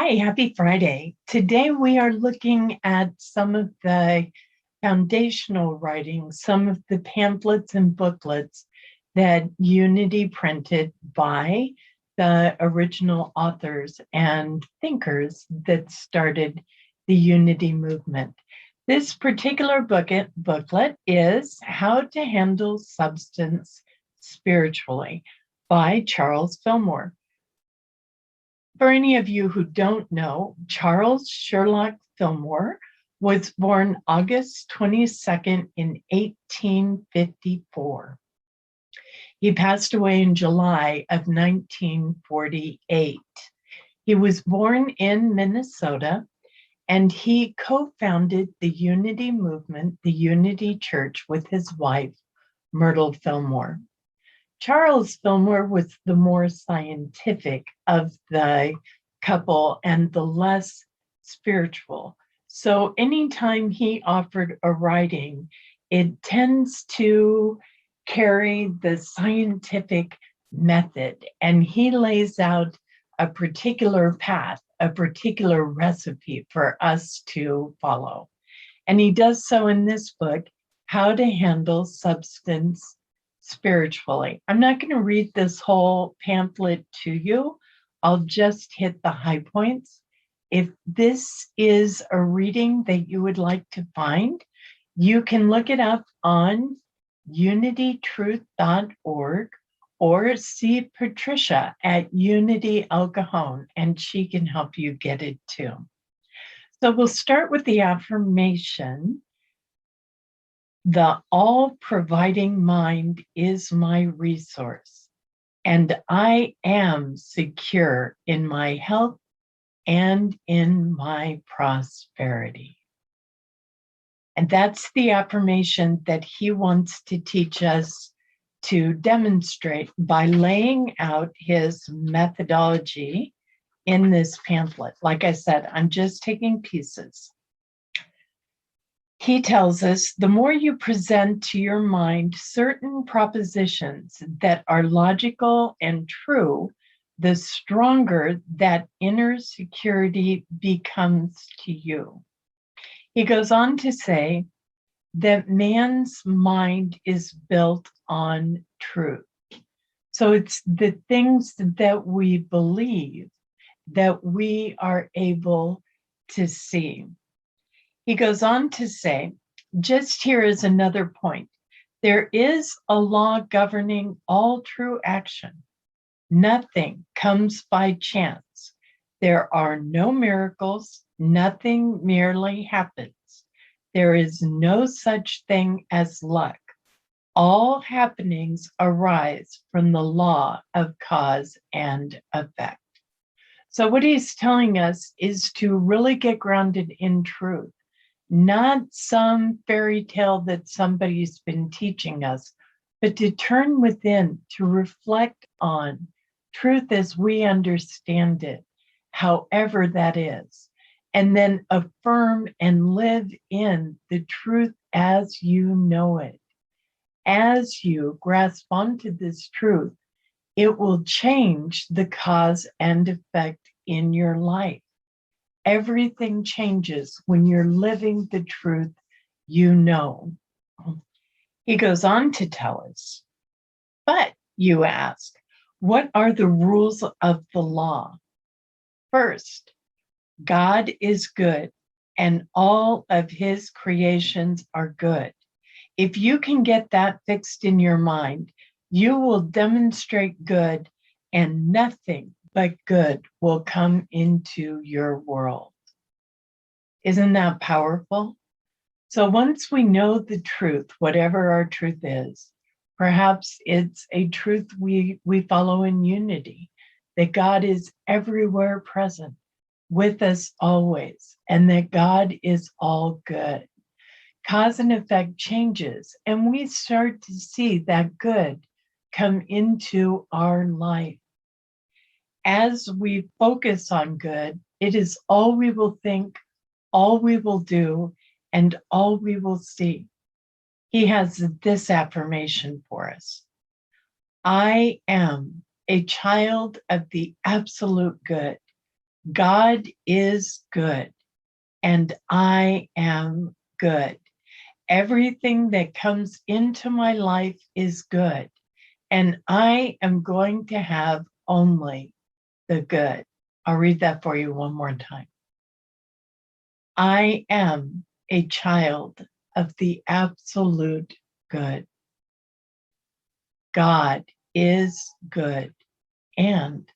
Hi, happy Friday. Today we are looking at some of the foundational writings, some of the pamphlets and booklets that Unity printed by the original authors and thinkers that started the Unity movement. This particular booklet is How to Handle Substance Spiritually by Charles Fillmore. For any of you who don't know, Charles Sherlock Fillmore was born August 22nd in 1854. He passed away in July of 1948. He was born in Minnesota, and he co-founded the Unity movement, the Unity Church, with his wife, Myrtle Fillmore. Charles Fillmore was the more scientific of the couple and the less spiritual. So anytime he offered a writing, it tends to carry the scientific method, and he lays out a particular path, a particular recipe for us to follow. And he does so in this book, How to Handle Substance Spiritually. I'm not going to read this whole pamphlet to you. I'll just hit the high points. If this is a reading that you would like to find, you can look it up on unitytruth.org or see Patricia at Unity El Cajon, and she can help you get it too. So we'll start with the affirmation. The all-providing mind is my resource, and I am secure in my health and in my prosperity. And that's the affirmation that he wants to teach us to demonstrate by laying out his methodology in this pamphlet. Like I said, I'm just taking pieces. He tells us the more you present to your mind certain propositions that are logical and true, the stronger that inner security becomes to you. He goes on to say that man's mind is built on truth. So it's the things that we believe that we are able to see. He goes on to say, just here is another point. There is a law governing all true action. Nothing comes by chance. There are no miracles. Nothing merely happens. There is no such thing as luck. All happenings arise from the law of cause and effect. So what he's telling us is to really get grounded in truth. Not some fairy tale that somebody's been teaching us, but to turn within, to reflect on truth as we understand it, however that is, and then affirm and live in the truth as you know it. As you grasp onto this truth, it will change the cause and effect in your life. Everything changes when you're living the truth you know. He goes on to tell us, but you ask, what are the rules of the law? First, God is good and all of his creations are good. If you can get that fixed in your mind, you will demonstrate good and nothing but good will come into your world. Isn't that powerful? So once we know the truth, whatever our truth is, perhaps it's a truth we follow in unity, that God is everywhere present, with us always, and that God is all good. Cause and effect changes, and we start to see that good come into our life. As we focus on good, it is all we will think, all we will do, and all we will see. He has this affirmation for us. I am a child of the absolute good. God is good, and I am good. Everything that comes into my life is good, and I am going to have only the good. I'll read that for you one more time. I am a child of the absolute good. God is good, and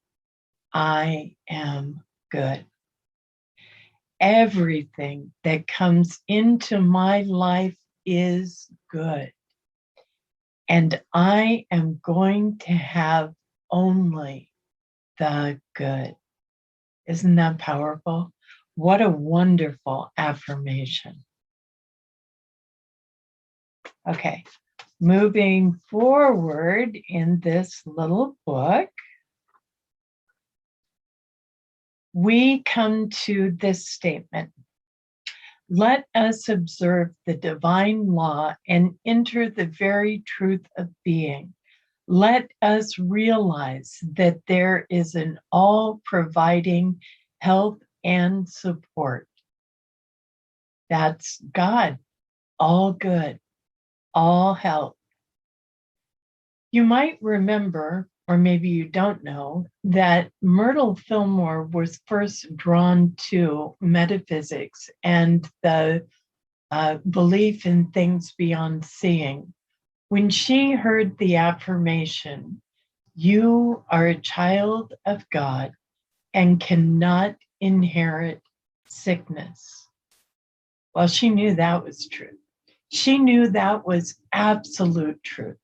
I am good. Everything that comes into my life is good, and I am going to have only the good. Isn't that powerful? What a wonderful affirmation. Okay, moving forward in this little book, we come to this statement. Let us observe the divine law and enter the very truth of being. Let us realize that there is an all-providing help and support. That's God, all good, all help. You might remember, or maybe you don't know, that Myrtle Fillmore was first drawn to metaphysics and the belief in things beyond seeing when she heard the affirmation, "You are a child of God and cannot inherit sickness." Well, she knew that was true. She knew that was absolute truth.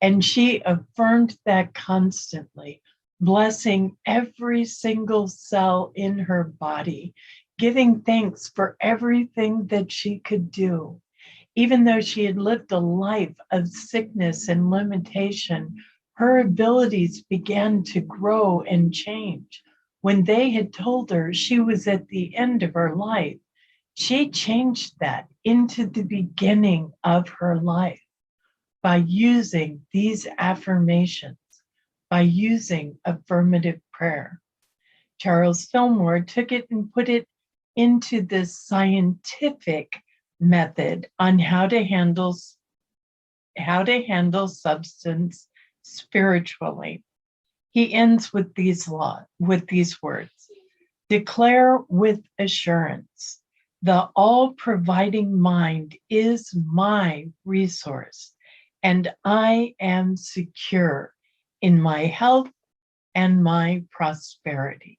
And she affirmed that constantly, blessing every single cell in her body, giving thanks for everything that she could do. Even though she had lived a life of sickness and limitation, her abilities began to grow and change. When they had told her she was at the end of her life, she changed that into the beginning of her life by using these affirmations, by using affirmative prayer. Charles Fillmore took it and put it into this scientific method on how to handle substance spiritually. He ends with these words. Declare with assurance, the all-providing mind is my resource, and I am secure in my health and my prosperity.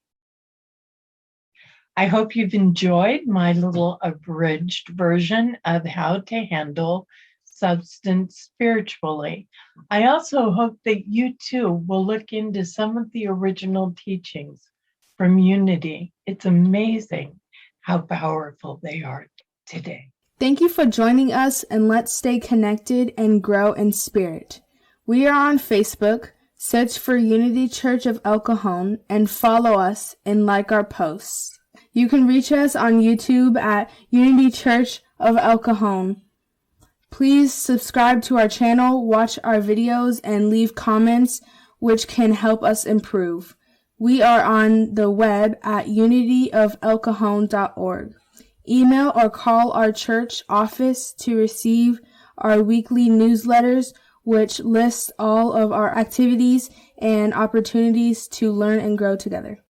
I hope you've enjoyed my little abridged version of how to handle substance spiritually. I also hope that you too will look into some of the original teachings from Unity. It's amazing how powerful they are today. Thank you for joining us, and let's stay connected and grow in spirit. We are on Facebook. Search for Unity Church of El Cajon and follow us and like our posts. You can reach us on YouTube at Unity Church of El Cajon. Please subscribe to our channel, watch our videos, and leave comments which can help us improve. We are on the web at unityofelcajon.org. Email or call our church office to receive our weekly newsletters, which lists all of our activities and opportunities to learn and grow together.